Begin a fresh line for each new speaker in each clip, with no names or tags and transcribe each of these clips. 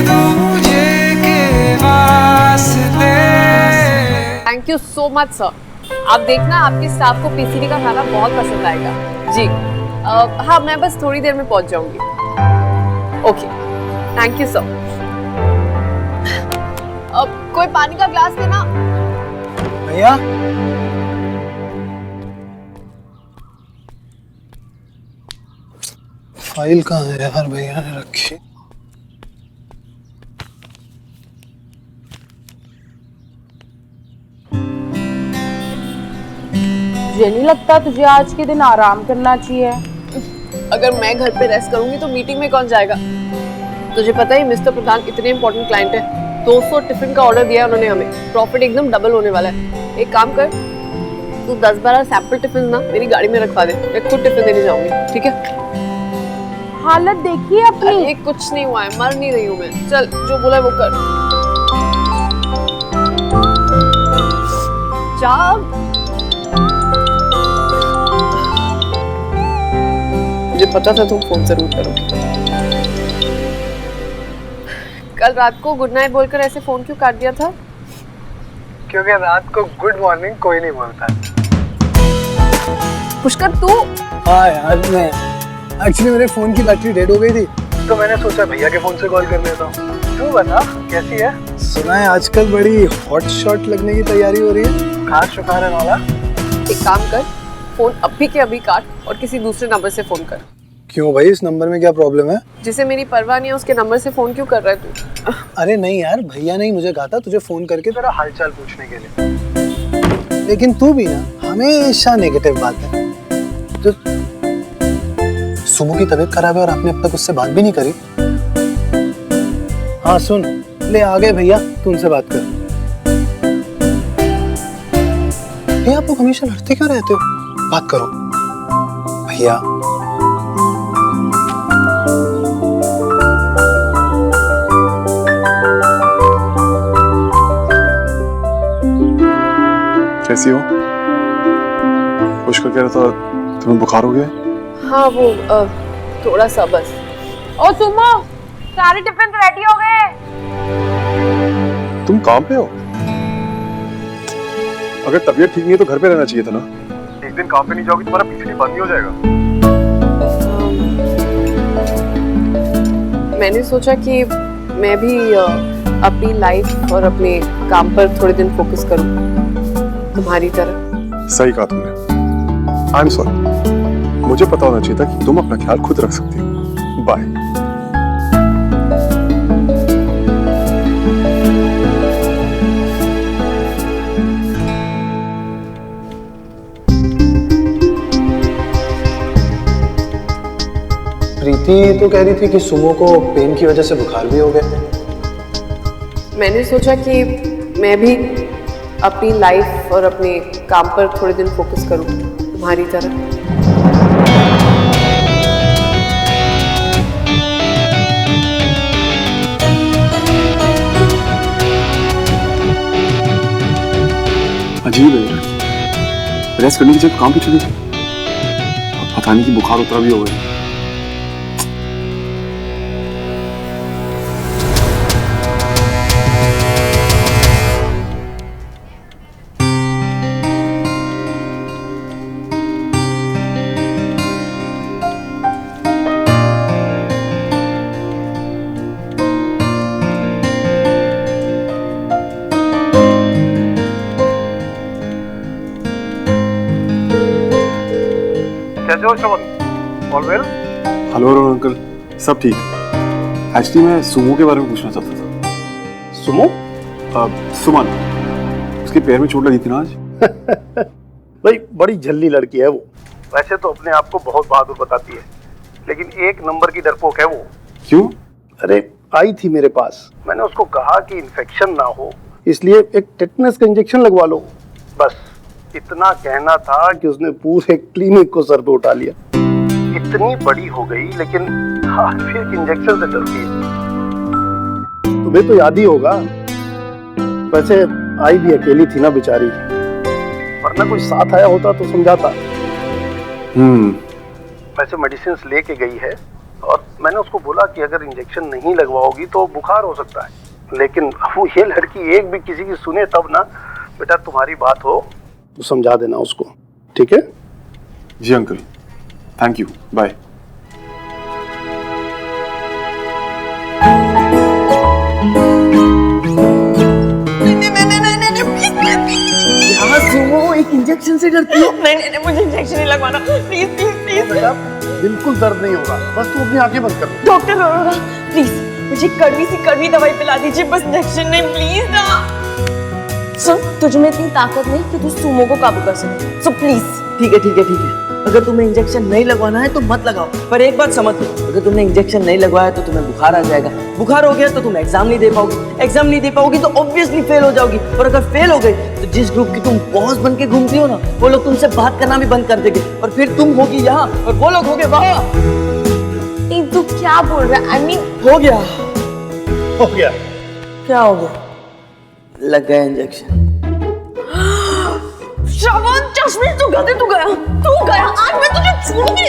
दूजे के वास्ते।
Thank you so much sir. आप देखना आपके स्टाफ को पीसीडी का खाना बहुत पसंद आएगा जी। हाँ मैं बस थोड़ी देर में पहुंच जाऊंगी। Okay thank you sir. कोई पानी का ग्लास देना
भैया। फाइल कहाँ है यार, भैया ने रखी।
मुझे नहीं लगता तुझे आज के दिन आराम करना चाहिए।
अगर मैं घर पे रेस्ट करूंगी तो मीटिंग में कौन जाएगा? तुझे पता है मिस्टर प्रधान इतने इंपॉर्टेंट क्लाइंट है, 200 टिफिन का ऑर्डर दिया है उन्होंने हमें। प्रॉफिट एकदम डबल होने वाला है। एक काम कर, तू 10-12 सैंपल टिफिन ना मेरी गाड़ी में रखवा दे, मैं खुद टिफिन देने जाऊंगी, ठीक है?
हालत देखिए अपनी।
ये कुछ नहीं हुआ है, मर नहीं रही हूँ मैं। चल जो बोला है वो कर। जा। मुझे पता था तुम फोन जरूर करोगे। कल रात को गुड नाइट बोलकर ऐसे फोन क्यों काट दिया था?
क्योंकि रात को गुड मॉर्निंग कोई नहीं बोलता।
पुष्कर तू?
हाँ यार, मैं एक्चुअली मेरे फोन की बैटरी डेड हो गई थी तो मैंने सोचा भैया के फोन से कॉल कर लेता हूँ। तू बता कैसी है? सुना है आजकल बड़ी हॉट शॉट लगने की तैयारी हो रही है। खास शुक्र है वाला।
एक काम कर, फोन अभी के अभी काट और किसी दूसरे नंबर से फोन कर।
क्यों भाई, इस नंबर में क्या प्रॉब्लम है?
जिसे मेरी परवाह नहीं है उसके नंबर से फोन क्यों कर रहा है तू?
अरे नहीं यार, भैया ने ही मुझे कहा था तुझे फोन करके तेरा हालचाल पूछने के लिए। लेकिन तू भी ना हमेशा नेगेटिव बात है। तो सुमो की तबीयत खराब है और आपने अब तक उससे बात भी नहीं करी। हाँ सुन, ले आ गए भैया, तू उनसे बात कर। भैया आप लोग हमेशा लड़ते क्यों रहते हो? बात करो भैया।
कैसी हो? पुष्कर कह रहा था तुम्हें बुखार हो गया?
हाँ वो थोड़ा सा बस।
ओ सुमो, सारे टिफिन रेडी हो गए।
तुम काम पे हो? अगर तबीयत ठीक नहीं है तो घर पे रहना चाहिए था ना। एक दिन काम पे नहीं जाओगी तुम्हारा पीछे बंद नहीं हो जाएगा?
मैंने सोचा कि मैं भी अपनी लाइफ और अपने काम पर थोड़े दिन फोकस करूं तुम्हारी तरह।
सही कहा तुमने। आई एम सॉरी, मुझे पता होना चाहिए था कि तुम अपना ख्याल खुद रख सकती हो। बाय।
प्रीति तो कह रही थी कि सुमो को पेन की वजह से बुखार भी हो गया।
मैंने सोचा कि मैं भी अपनी लाइफ और अपने काम पर थोड़े दिन फोकस करूं तुम्हारी तरह।
अजीब है, रेस्ट करने की जगह काम पे चली गई। अब पता नहीं कि बुखार उतरा भी हो गया।
कैसे हो Shravan? All well?
Hello Arun uncle, सब ठीक। एक्चुअली मैं सुमो के बारे में पूछना चाहता था।
सुमो?
सुमन, उसके पैर में चोट लगी थी ना आज।
भाई बड़ी झल्ली लड़की है वो। वैसे तो अपने आप को बहुत बहादुर बताती है, लेकिन एक नंबर की डरपोक है वो।
क्यों?
अरे आई थी मेरे पास, मैंने उसको कहा कि इन्फेक्शन ना हो इसलिए एक टेटनस का इंजेक्शन लगवा लो। बस इतना कहना था कि उसने पूरे क्लिनिक को सर पे उठा लिया। इतनी बड़ी हो गई लेकिन आज भी एक इंजेक्शन से डरती है। तुम्हें तो याद ही होगा, वैसे आई भी अकेली थी ना बेचारी, वरना कोई साथ आया होता तो समझाता। वैसे मेडिसिन लेके गई है, और मैंने उसको बोला कि अगर इंजेक्शन नहीं लगवाओगी तो बुखार हो सकता है, लेकिन वो ये लड़की एक भी किसी की सुने तब ना। बेटा तुम्हारी बात हो तो समझा देना उसको, ठीक है?
जी uncle, thank you, bye.
Sumo एक इंजेक्शन से डरती हो?
नहीं, मुझे इंजेक्शन नहीं लगवाना, प्लीज प्लीज प्लीज।
बेटा बिल्कुल दर्द नहीं होगा, बस तू अपनी आंखें बंद कर।
डॉक्टर अरोड़ा प्लीज मुझे कड़वी दवाई पिला दीजिए, बस इंजेक्शन नहीं, प्लीज ना। सुन, तुझ में इतनी ताकत नहीं कि तू सुमो को काबू कर सके, सो प्लीज।
ठीक है। अगर तुम्हें इंजेक्शन नहीं लगवाना है तो मत लगाओ, पर एक बात समझ लो, अगर तुमने इंजेक्शन नहीं लगवाया तो तुम्हें बुखार आ जाएगा, बुखार हो गया तो तुम एग्जाम नहीं दे पाओगी, एग्जाम नहीं दे पाओगी तो ऑब्वियसली फेल हो जाओगी, और अगर फेल हो गई तो जिस ग्रुप की तुम बॉस बन के घूमती हो ना, वो लोग तुमसे बात करना भी बंद कर देंगे, और फिर तुम होगी यहाँ और वो लोग होगे वहाँ।
तू क्या बोल रहा है? आई मीन
हो गया
क्या हो गया?
लग गया इंजेक्शन।
श्रवण, चश्मे तू गया, आज मैं तुझे छोड़ूंगी।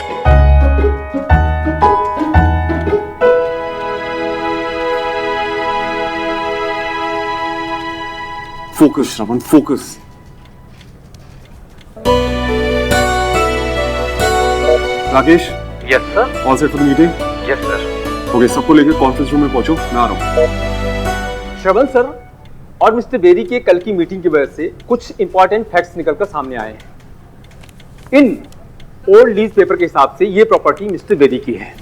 Focus Shravan, focus. Rakesh.
Yes sir.
All set for the meeting?
Yes sir.
Okay, सबको लेकर कॉन्फ्रेंस रूम में पहुंचो, मैं आ रहा हूँ।
श्रवण सर और मिस्टर बेरी के कल की मीटिंग की वजह से कुछ इंपॉर्टेंट फैक्ट्स निकलकर सामने आए हैं। इन ओल्ड लीज पेपर के हिसाब से ये प्रॉपर्टी मिस्टर बेरी की है।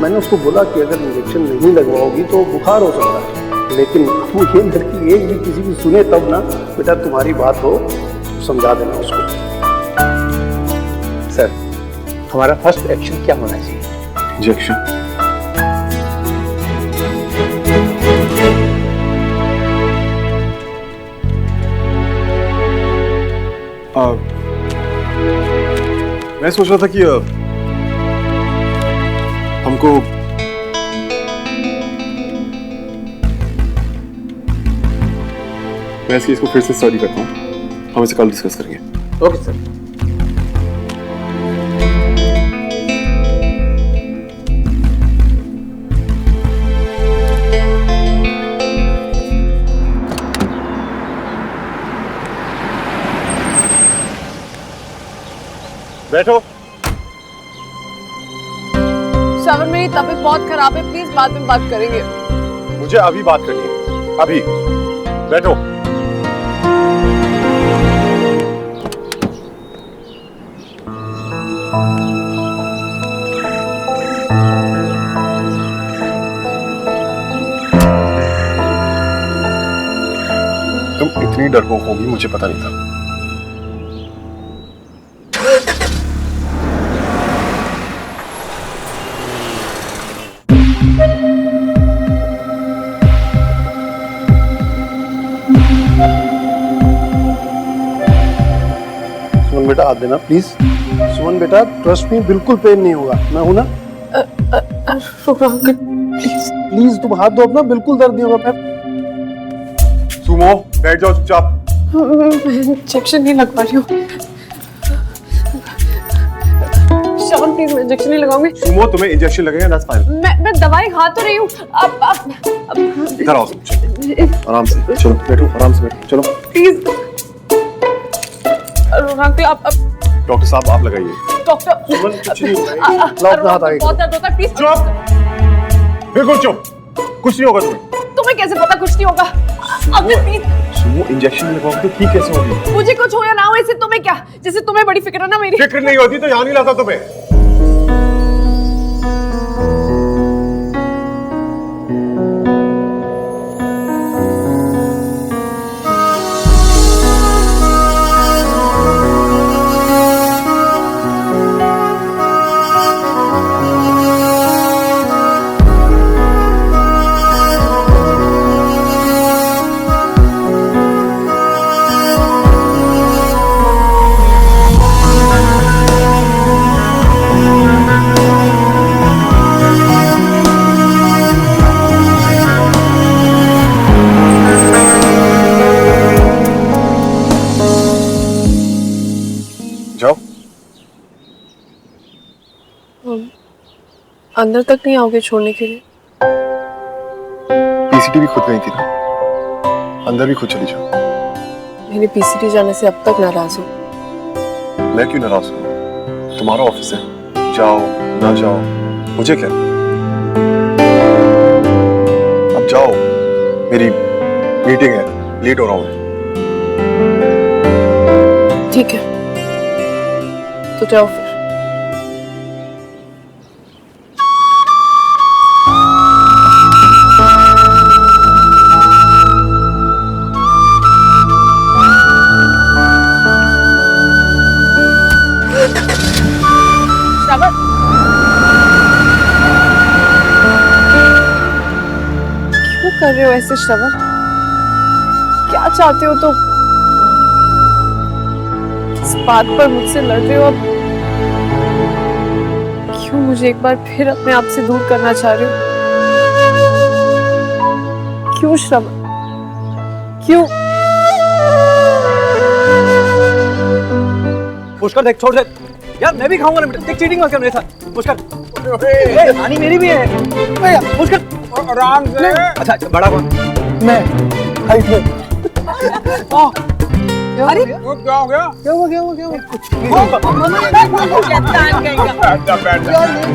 मैंने उसको बोला कि अगर इंजेक्शन नहीं लगवाओगी तो बुखार हो सकता है, लेकिन वो ये लड़की एक भी किसी की सुने तब ना। बेटा तुम्हारी बात हो तो समझा देना उसको।
सर, हमारा फर्स्ट एक्शन क्या होना चाहिए?
इंजेक्शन। मैं सोच रहा था कि हमको मैं इस केस को फिर से स्टडी करता हूँ, हम इसे कल डिस्कस करेंगे।
Okay sir.
बैठो।
श्रवण, मेरी तबीयत बहुत खराब है, प्लीज बाद में बात करेंगे।
मुझे अभी बात करनी है, अभी। बैठो। तुम इतनी डरपोक होगी मुझे पता नहीं था।
सुमन बेटा हाथ देना प्लीज। सुमन बेटा ट्रस्ट मी, बिल्कुल पेन नहीं होगा, मैं हूं ना। प्लीज तुम हाथ दो अपना, बिल्कुल दर्द नहीं होगा।
सुमो, बैठ जाओ चुपचाप।
इंजेक्शन नहीं लगवा रही हूँ। श्रवण प्लीज, मैं इंजेक्शन नहीं लगाऊंगी।
सुमो, तुम्हें इंजेक्शन लगेगा, दैट्स फाइन।
मैं दवाई खा तो रही हूँ। अब
इधर आओ, चलो आराम से, चलो बैठो, आराम से बैठो, चलो
प्लीज। अंकल आप
डॉक्टर साहब आप लगाइए।
डॉक्टर
कुछ नहीं होगा,
बहुत दर्द होता है, प्लीज।
चुप, बिल्कुल चुप, कुछ नहीं होगा तुम्हें।
तुम्हें कैसे पता कुछ नहीं होगा? Uncle please.
सुमो, इंजेक्शन लगवाओगे तो ठीक कैसे होगी?
मुझे कुछ हो या ना हो, इससे तुम्हें क्या? जैसे तुम्हें बड़ी फिक्र है ना मेरी।
फिक्र नहीं होती तो यहाँ नहीं लाता तुम्हें।
अंदर तक नहीं आओगे छोड़ने के लिए?
पीसीटी भी खुद गई थी ना, अंदर भी खुद चली जाओ।
मेरे पीसीटी जाने से अब तक नाराज हो।
मैं क्यों नाराज हूँ? तुम्हारा ऑफिस है, जाओ ना जाओ मुझे क्या। अब जाओ, मेरी मीटिंग है, लेट हो रहा हूँ।
ठीक है तो जाओ फिर। श्रवण, क्यों कर रहे हो ऐसे श्रवण? क्या चाहते हो तुम? किस बात पर मुझसे लड़ रहे हो अब? क्यों मुझे एक बार फिर अपने आप से दूर करना चाह रहे हो? क्यों श्रवण? क्यों?
पुष्कर देख, छोड़ दे यार, मैं भी खाऊंगा ना बेटा। देख चीटिंग मत कर मेरे साथ पुष्कर। खानी मेरी भी है पुष्कर, आराम से। अच्छा बड़ा कौन?
मैं हाइट में।
अरे वो क्या हो गया?
क्या हुआ?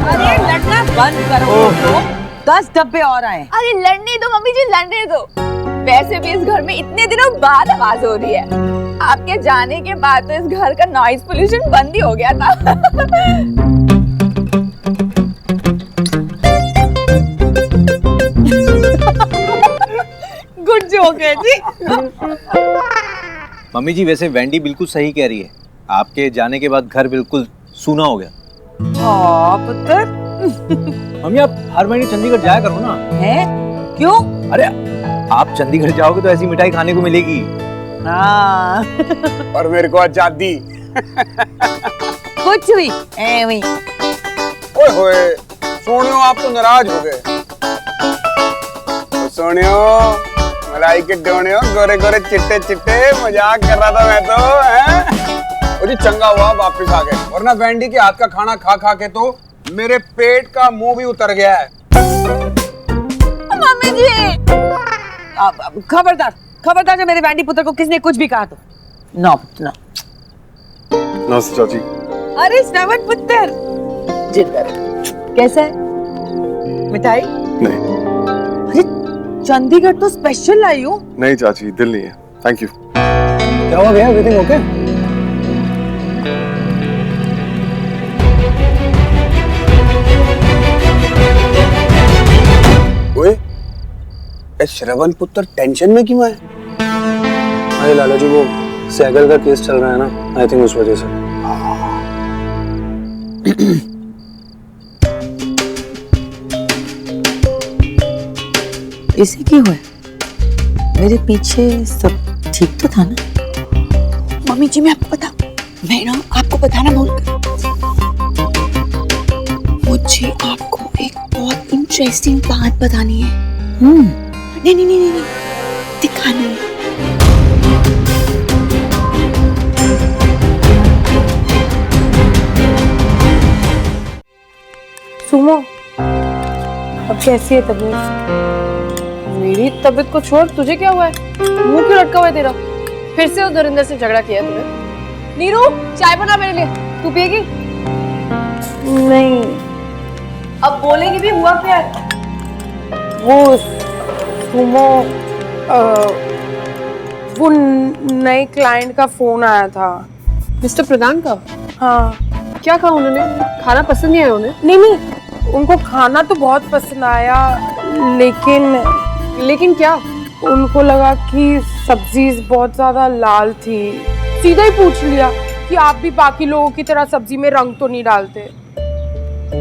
अरे लड़ना बंद करो, 10 डब्बे और आए।
अरे लड़ने दो मम्मी जी, लड़ने दो। वैसे भी इस घर में इतने दिनों बाद आवाज हो रही है। आपके जाने के बाद तो इस घर का नॉइज पोल्यूशन बंद ही हो गया था। गुड जोक है जी।
मम्मी जी वैसे वेंडी बिल्कुल सही कह रही है, आपके जाने के बाद घर बिल्कुल सूना हो गया।
हाँ पुत्र।
मम्मी आप हर महीने चंडीगढ़ जाया करो ना।
है? क्यों?
अरे आप चंडीगढ़ जाओगे तो ऐसी मिठाई खाने को मिलेगी।
हाँ।
और मेरे को आजादी।
कुछ हुई एवं।
ओए होए सोनियो, आप तो नाराज हो गए। सोनियो, मलाई के डोनियो, गोरे गोरे चिट्टे चिट्टे, मजाक कर रहा था मैं तो। हैं? ओ जी चंगा हुआ वापस आ गए, वरना वेंडी के हाथ का खाना खा खा के तो मेरे पेट का मुंह भी उतर गया है।
मम्मी जी
खबरदार खबरदार, जब मेरे वैंडी पुत्र को किसने कुछ भी कहा तो ना ना।
नमस्ते चाची।
अरे श्रवण पुत्र, जिंदा कैसा है? मिठाई
नहीं
अरे चंडीगढ़ तो स्पेशल लाई हूँ।
नहीं चाची, दिल नहीं है, थैंक यू।
क्या हुआ भैया? Everything okay?
ओए, श्रवण पुत्र टेंशन में क्यों है?
अरे लाला जी, वो सैगल का केस चल रहा है ना, आई थिंक उस वजह से।
इसे क्यों हुआ? मेरे पीछे सब ठीक तो था ना?
मम्मी जी मैं आपको मैं ना आपको बताना भूल गई। मुझे आपको एक बहुत इंटरेस्टिंग बात बतानी है। नहीं नहीं नहीं नहीं, दिखानी है।
सुमो, अब कैसी है तबीयत?
मेरी तबीयत को छोड़, तुझे क्या हुआ है? मुंह क्यों लटका हुआ है तेरा? फिर से उस धुरिंदर से झगड़ा किया तूने? नीरू, चाय बना मेरे लिए, तू पिएगी?
नहीं।
अब बोलेगी भी, हुआ क्या है?
वो सुमो, वो नए क्लाइंट का फोन आया था।
मिस्टर प्रधान का?
हाँ।
क्या कहा उन्होंने? खाना पसंद नहीं आया उन्हें?
नहीं, उनको खाना तो बहुत पसंद आया, लेकिन
क्या?
उनको लगा कि सब्जी बहुत ज्यादा लाल थी। सीधा ही पूछ लिया कि आप भी बाकी लोगों की तरह सब्जी में रंग तो नहीं डालते।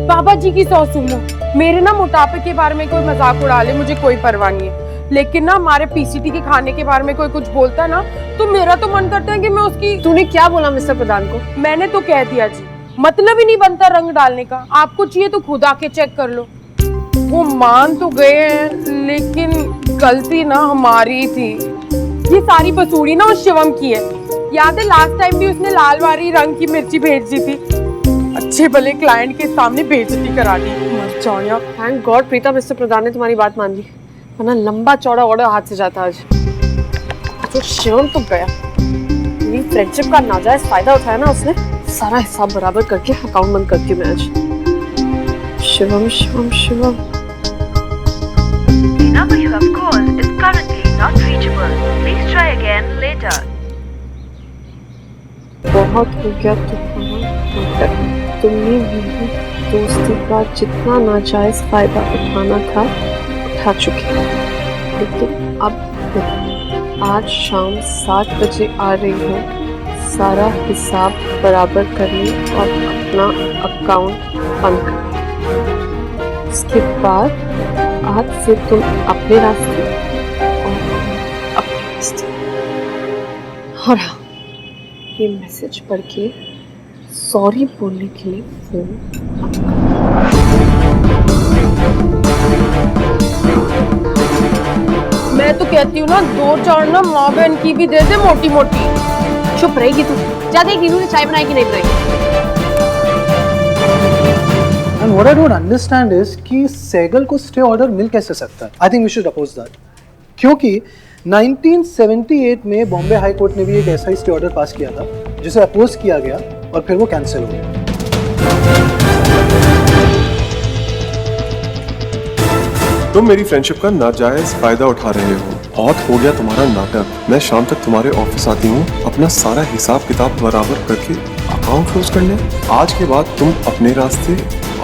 बाबा जी की सौ सुनो, मेरे ना मोटापे के बारे में कोई मजाक उड़ा ले, मुझे कोई परवाह नहीं है, लेकिन ना हमारे पीसीटी के खाने के बारे में कोई कुछ बोलता है ना, तो मेरा तो मन करता है कि मैं उसकी।
तूने क्या बोला मिस्टर प्रधान को?
मैंने तो कह दिया जी, मतलब ही नहीं बनता रंग डालने का, आपको चाहिए तो खुद आके चेक कर लो। वो मान तो गए हैं, लेकिन गलती ना हमारी थी। ये सारी बसूड़ी ना उस शिवम की है। याद है लास्ट टाइम भी उसने लाल वाली रंग की मिर्ची भेज दी थी। अच्छे भले क्लाइंट के सामने बेइज्जती करा दी। मर जाओ यार।
थैंक गॉड प्रीता मिस्टर प्रधान ने तुम्हारी बात मान ली, वरना लंबा चौड़ा ऑर्डर हाथ से जाता आज। तो शिवम तो गया, मेरी फ्रेंडशिप का नाजायज फायदा उठाया ना उसने। सारा हिसाब बराबर करके अकाउंट बंद करती हूँ मैं आज। Shivam Shivam Shivam.
The number you have called is currently not reachable. Please try again later.
बहुत हो गया तुमने मेरी दोस्ती का जितना नाजायज फायदा उठाना था उठा चुके, लेकिन अब आज शाम 7 बजे आ रही हूँ सारा हिसाब बराबर करने और अपना अकाउंट बंद करने। इसके बाद आज से तुम अपने रास्ते और अपने रास्ते। और हाँ, ये मैसेज पढ़ के सॉरी बोलने के लिए फोन मत करो।
मैं तो कहती हूँ ना 2-4 ना माँ बहन की भी दे दे मोटी मोटी।
चुप रहेगी तू? ज्यादा एक नीनू ने चाय बनाई कि नहीं बनाई?
And what I don't understand is कि सहगल को स्टे ऑर्डर मिल कैसे सकता है? I think we should oppose that. क्योंकि 1978 में बॉम्बे हाई कोर्ट ने भी एक ऐसा ही स्टे ऑर्डर पास किया था जिसे अपोज किया गया और फिर वो कैंसिल हो गया।
तुम मेरी फ्रेंडशिप का नाजायज फायदा उठा रहे हो। बहुत हो गया तुम्हारा नाटक। मैं शाम तक तुम्हारे ऑफिस आती हूँ अपना सारा हिसाब किताब बराबर करके अकाउंट क्लोज करने। आज के बाद तुम अपने रास्ते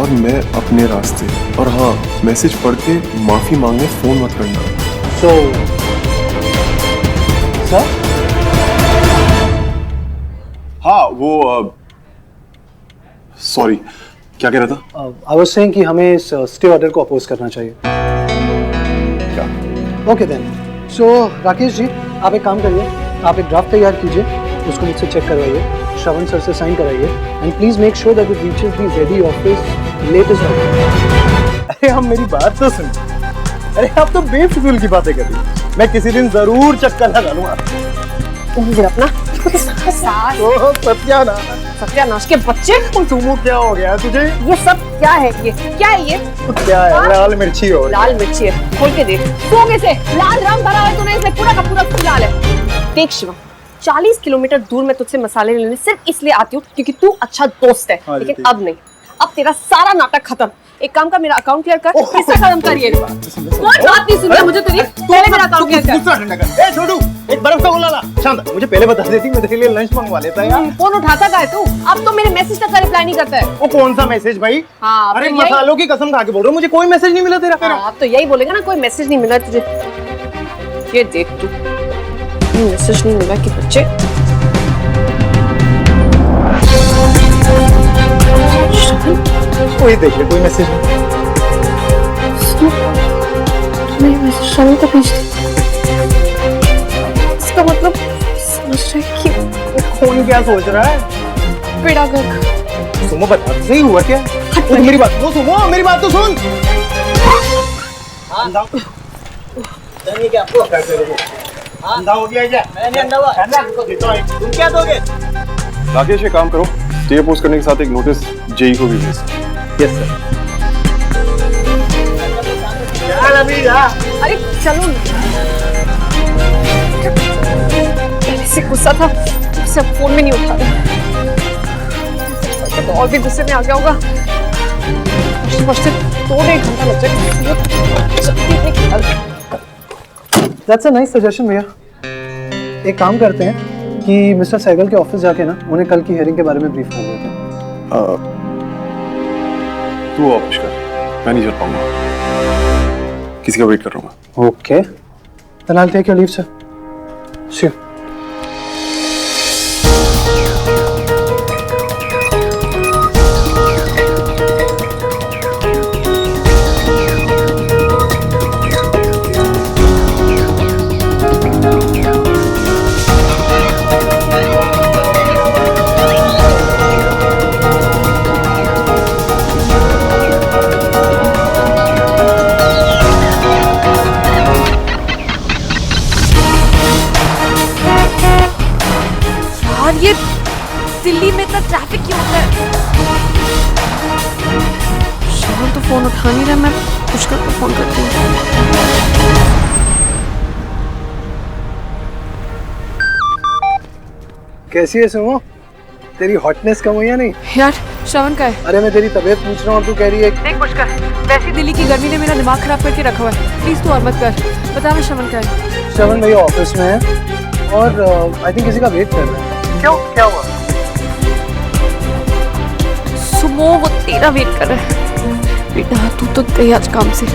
और मैं अपने रास्ते। और हाँ, मैसेज पढ़ के माफी मांगने फोन मत करना।
सर?
हाँ वो सॉरी, क्या कह रहा था?
I was saying कि हमें इस स्टे ऑर्डर को अपोज करना चाहिए।
क्या?
Okay then. So Rakesh ji, आप एक काम करिए, आप एक ड्राफ्ट तैयार कीजिए, उसको मुझसे चेक करवाइए, श्रवण सर से साइन कराइए, and please make sure that it reaches the JD office latest.
अरे हम मेरी बात तो सुन। अरे आप तो बेफिजूल की बातें कर रही हो। मैं किसी दिन जरूर चक्कर लगा लूंगा।
अपना सत्यानाश के बच्चे।
सुमो क्या हो गया तुझे?
ये सब क्या है? ये क्या है? ये
क्या है? लाल मिर्ची हो।
लाल मिर्ची है, खोल के देख। सोगे से लाल रंग भरा है तूने, इसमें पूरा का पूरा लाल है। देख शिवम, 40 किलोमीटर दूर मैं तुझसे मसाले लेने सिर्फ इसलिए आती हूँ क्योंकि तू अच्छा दोस्त है, लेकिन अब नहीं। अब तेरा सारा नाटक खत्म। एक काम का, मेरा अकाउंट क्लियर कर। किसका खत्म करिए? कोई बात नहीं सुन रहा मुझे तेरी। पहले मेरा अकाउंट क्लियर कर।
ए छोटू, एक बर्फ का गोला ला। शांत, मुझे पहले बता देती, मैं तेरे लिए लंच मंगवा लेता यार।
फोन उठाता का है तू? अब तो मेरे मैसेज तक का रिप्लाई नहीं करता है।
वो कौन सा मैसेज भाई?
हाँ,
अरे मसालों की कसम खा के बोल रहा हूँ, मुझे कोई मैसेज नहीं मिला तेरा।
आप तो यही बोलेगा ना, कोई मैसेज नहीं मिला तुझे। ये देख तू, मैसेज नहीं मिला कि बच्चे।
कोई देख ले, कोई मैसेज नहीं।
नहीं, मैसेज शामी को भेज दे। इसका मतलब समझ रहे कि
कौन क्या सोच रहा है?
पेड़ा गर्ग।
सुमो बता, सही हुआ क्या? मेरी बात तो सुनो, मेरी बात तो सुन। अंधा हो गया क्या? मैंने अंधा हुआ। तुम क्या दोगे?
राकेश, ये काम करो, स्टे अपोज करने के साथ एक नोटिस जेई को भी भेज।
Yes sir.
अरे चलो, पहले से गुस्सा था, सब फोन में नहीं उठा रहा, तो और भी गुस्से में आ गया होगा। तो 1 घंटा लग जाएगा।
That's a nice suggestion भैया। एक काम करते हैं कि मिस्टर सहगल के ऑफिस जाके ना उन्हें कल की हियरिंग के बारे में ब्रीफ कर देते हैं।
तू ऑफिस कर, मैं नहीं चल पाऊंगा, किसी का वेट कर रहा हूँ।
Okay, then I'll take your leave, sir. See you.
Phone उठा नहीं रहा, मैं पुष्कर को फोन करती हूँ।
कैसी है सुमो? तेरी हॉटनेस कम हुई या नहीं?
यार श्रवण का है।
अरे मैं तेरी तबीयत पूछ रहा हूँ और तू कह रही है
देख पुष्कर, वैसी दिल्ली की गर्मी ने मेरा दिमाग खराब करके रखा हुआ है। प्लीज तू और मत कर, बता मैं श्रवण का है।
श्रवण भैया ऑफिस में है और आई थिंक किसी का वेट कर रहे हैं। क्यों, क्या हुआ?
सुमो वो तेरा वेट कर रहा है। बेटा तू तो गई आज काम से।